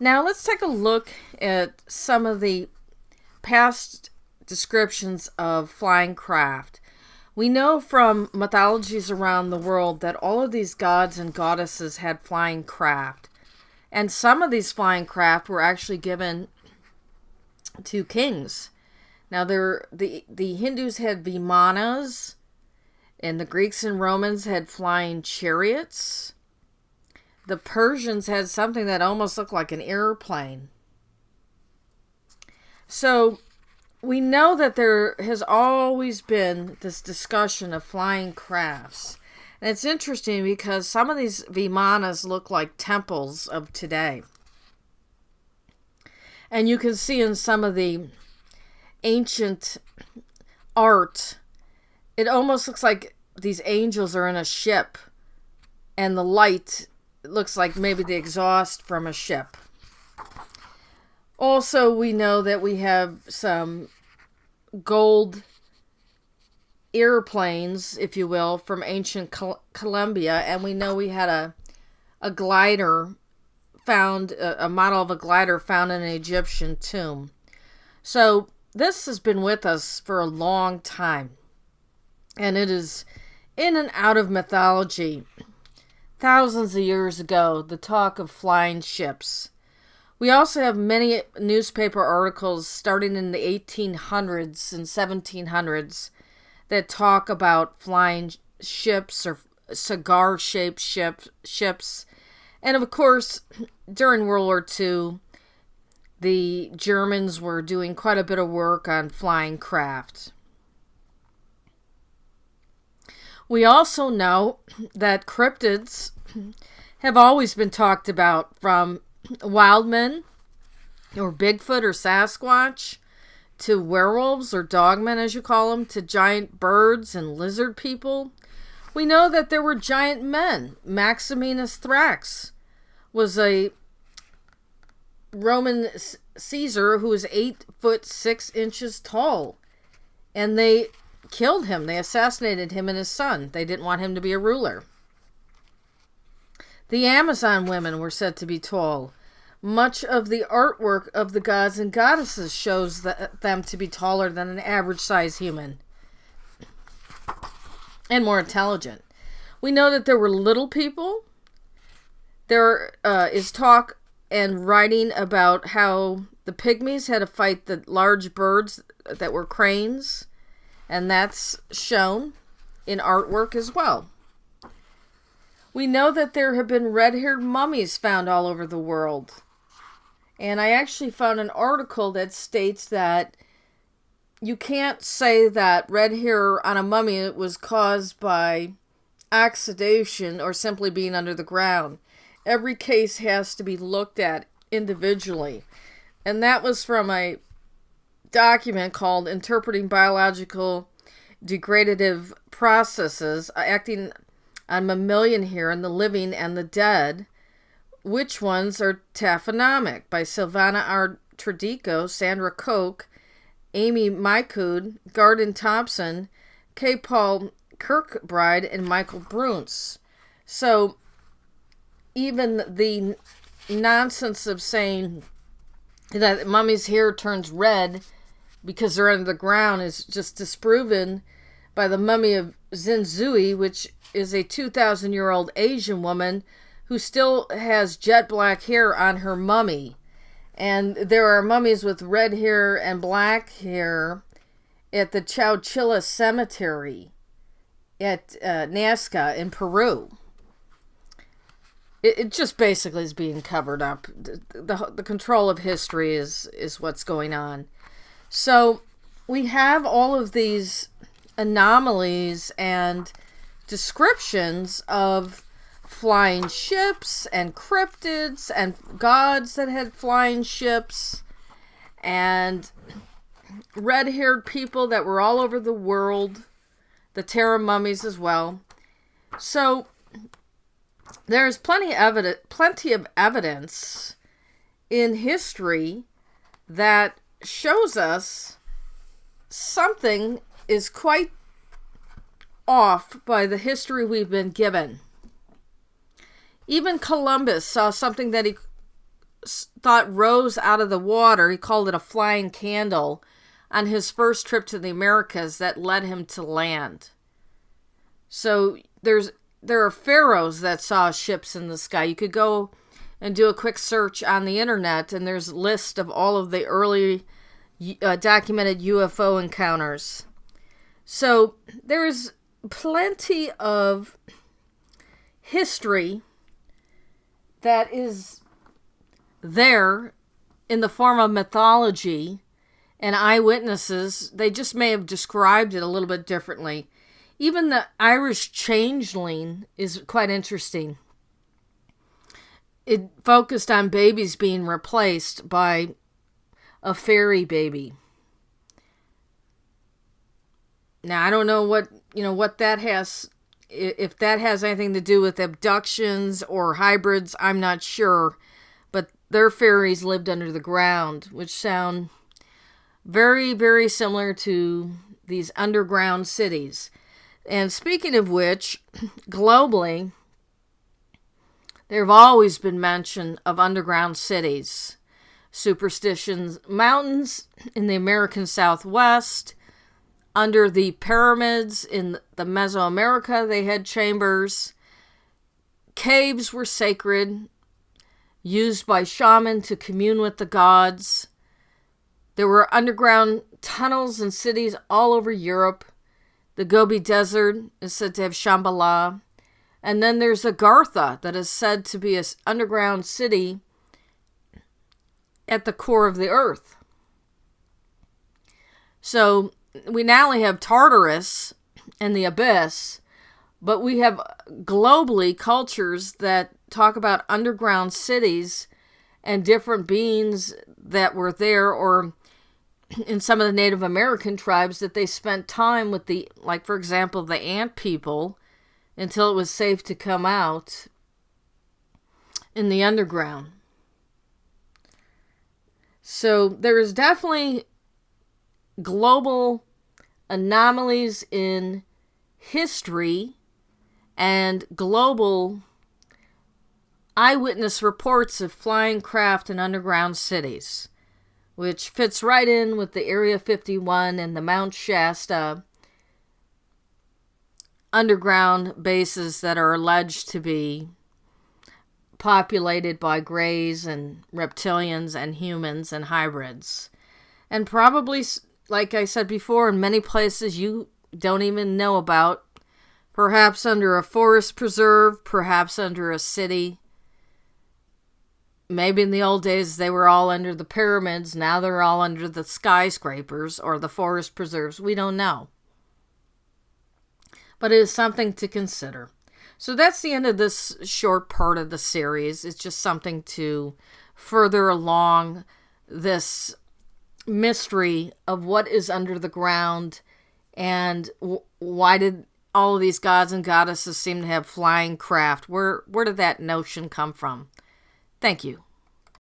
Now let's take a look at some of the past descriptions of flying craft. We know from mythologies around the world that all of these gods and goddesses had flying craft. And some of these flying craft were actually given to kings. Now, the Hindus had vimanas, and the Greeks and Romans had flying chariots. The Persians had something that almost looked like an airplane. So we know that there has always been this discussion of flying crafts. And it's interesting because some of these vimanas look like temples of today. And you can see in some of the ancient art, it almost looks like these angels are in a ship. And the light looks like maybe the exhaust from a ship. Also, we know that we have some gold airplanes, if you will, from ancient Colombia, and we know we had a glider found, a model of a glider found in an Egyptian tomb. So this has been with us for a long time, and it is in and out of mythology. Thousands of years ago, the talk of flying ships. We also have many newspaper articles starting in the 1800s and 1700s that talk about flying ships or cigar-shaped ships. And of course, during World War II, the Germans were doing quite a bit of work on flying craft. We also know that cryptids have always been talked about, from wildmen or Bigfoot or Sasquatch to werewolves or dogmen, as you call them, to giant birds and lizard people. We know that there were giant men. Maximinus Thrax was a Roman Caesar who was 8'6" tall, and they killed him. They assassinated him and his son. They didn't want him to be a ruler. The Amazon women were said to be tall. Much of the artwork of the gods and goddesses shows them to be taller than an average-sized human and more intelligent. We know that there were little people. There is talk and writing about how the pygmies had to fight the large birds that were cranes, and that's shown in artwork as well. We know that there have been red-haired mummies found all over the world. And I actually found an article that states that you can't say that red hair on a mummy was caused by oxidation or simply being under the ground. Every case has to be looked at individually. And that was from a document called Interpreting Biological Degradative Processes Acting on Mammalian Hair in the Living and the Dead. Which ones are taphonomic? By Silvana R. Tradico, Sandra Koch, Amy Mykud, Garden Thompson, K. Paul Kirkbride, and Michael Bruns. So even the nonsense of saying that mummy's hair turns red because they're under the ground is just disproven by the mummy of Zinzui, which is a 2,000-year-old Asian woman who still has jet black hair on her mummy. And there are mummies with red hair and black hair at the Chowchilla Cemetery at Nazca in Peru. It just basically is being covered up. The control of history is what's going on. So we have all of these anomalies and descriptions of flying ships and cryptids and gods that had flying ships and red-haired people that were all over the world, the Terra mummies as well. So there's plenty of evidence in history that shows us something is quite off by the history we've been given. Even Columbus saw something that he thought rose out of the water. He called it a flying candle on his first trip to the Americas that led him to land. So there are pharaohs that saw ships in the sky. You could go and do a quick search on the internet, and there's a list of all of the early documented UFO encounters. So there's plenty of history that is there in the form of mythology and eyewitnesses. They just may have described it a little bit differently. Even the Irish changeling is quite interesting. It focused on babies being replaced by a fairy baby. Now, I don't know what that has, if that has anything to do with abductions or hybrids, I'm not sure. But their fairies lived under the ground, which sound very, very similar to these underground cities. And speaking of which, globally, there have always been mention of underground cities, superstitions, mountains in the American Southwest, under the pyramids in the Mesoamerica, they had chambers. Caves were sacred, used by shamans to commune with the gods. There were underground tunnels in cities all over Europe. The Gobi Desert is said to have Shambhala. And then there's Agartha, that is said to be an underground city at the core of the earth. So we not only have Tartarus and the Abyss, but we have globally cultures that talk about underground cities and different beings that were there, or in some of the Native American tribes that they spent time with like for example, the ant people until it was safe to come out in the underground. So there is definitely global anomalies in history and global eyewitness reports of flying craft in underground cities, which fits right in with the Area 51 and the Mount Shasta underground bases that are alleged to be populated by greys and reptilians and humans and hybrids. And probably, like I said before, in many places you don't even know about. Perhaps under a forest preserve, perhaps under a city. Maybe in the old days they were all under the pyramids. Now they're all under the skyscrapers or the forest preserves. We don't know. But it is something to consider. So that's the end of this short part of the series. It's just something to further along this mystery of what is under the ground and why did all of these gods and goddesses seem to have flying craft. Where did that notion come from? Thank you.